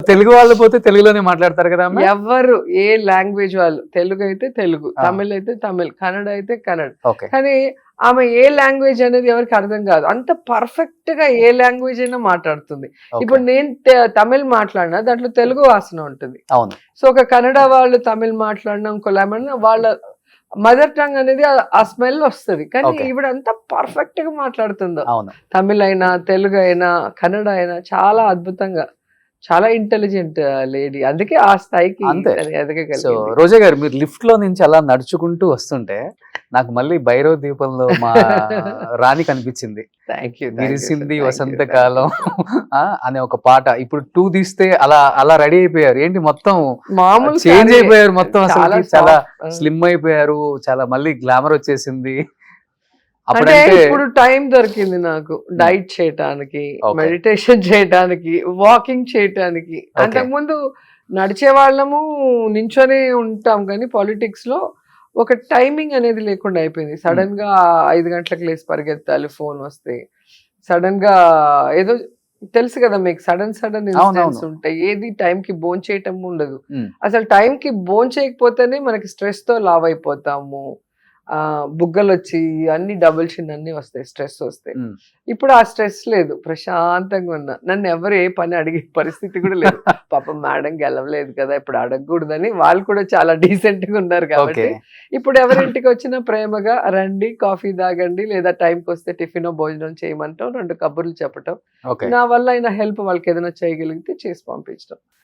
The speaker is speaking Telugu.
తెలుగు వాళ్ళు పోతే తెలుగులోనే మాట్లాడతారు కదా అమ్మ? ఎవరు ఏ లాంగ్వేజ్ వాళ్ళు, తెలుగు అయితే తెలుగు, తమిళ్ అయితే తమిళ్, కన్నడ అయితే కన్నడ. ఓకే. కానీ ఆమె ఏ లాంగ్వేజ్ అనేది ఎవరికి అర్థం కాదు. అంత పర్ఫెక్ట్ గా ఏ లాంగ్వేజ్ అయినా మాట్లాడుతుంది. ఇప్పుడు నేను తమిళ్ మాట్లాడినా దాంట్లో తెలుగు వాసన ఉంటుంది. అవును. సో ఒక కన్నడ వాళ్ళు తమిళ్ మాట్లాడినా ఇంకో వాళ్ళ మదర్ టంగ్ అనేది ఆ స్మెల్ వస్తుంది. కానీ ఈవిడ అంతా పర్ఫెక్ట్ గా మాట్లాడుతుందో, అవును. తమిళ్ అయినా తెలుగు అయినా కన్నడ అయినా చాలా అద్భుతంగా, చాలా ఇంటెలిజెంట్ లేడీ. అందుకే ఆ స్థాయికి అంతే. సో ఎదగగలిగింది. రోజా గారు, మీరు లిఫ్ట్ లో నుంచి అలా నడుచుకుంటూ వస్తుంటే నాకు మళ్ళీ భైరవ దీపంలో మా రాణి కనిపించింది. విరిసింది వసంతకాలం అనే ఒక పాట. ఇప్పుడు 2 తీస్తే అలా అలా రెడీ అయిపోయారు ఏంటి, మొత్తం మామూలు చేంజ్ అయిపోయారు మొత్తం, అసలు చాలా చాలా soft. స్లిమ్ అయిపోయారు, చాలా మళ్ళీ గ్లామర్ వచ్చేసింది. అంటే అప్పుడంటే ఇప్పుడు టైం దొరికింది నాకు డైట్ చేయటానికి, Okay. మెడిటేషన్ చేయటానికి, వాకింగ్ చేయటానికి. అంతకుముందు నడిచే వాళ్ళము, నించొనే ఉంటాం, కానీ పాలిటిక్స్ లో ఒక టైమింగ్ అనేది లేకుండా అయిపోయింది. సడన్ గా 5 గంటలకు లేసి పరిగెత్తాలి, ఫోన్ వస్తే సడన్ గా ఏదో తెలుసు కదా మీకు, సడన్ ఇన్సిడెంట్స్ ఉంటాయి. ఏది టైం కి భోంచేయటం చేయటం ఉండదు. అసలు టైం కి భోంచేయకపోతేనే మనకి స్ట్రెస్ తో లావ్ అయిపోతాము. బుగ్గలు వచ్చి అన్ని డబుల్ చిన్ అన్ని వస్తాయి, స్ట్రెస్ వస్తాయి. ఇప్పుడు ఆ స్ట్రెస్ లేదు, ప్రశాంతంగా ఉన్నా. నన్ను ఎవరు ఏ పని అడిగే పరిస్థితి కూడా లేదు. పాపం మేడం గెలవలేదు కదా, ఇప్పుడు అడగకూడదని వాళ్ళు కూడా చాలా డీసెంట్ గా ఉన్నారు కాబట్టి ఇప్పుడు ఎవరింటికి వచ్చినా ప్రేమగా రండి, కాఫీ తాగండి, లేదా టైంకి వస్తే టిఫిన్ భోజనం చేయమంటాం, 2 కబుర్లు చెప్పటం, నా వల్ల అయిన హెల్ప్ వాళ్ళకి ఏదైనా చేయగలిగితే చేసి పంపించడం.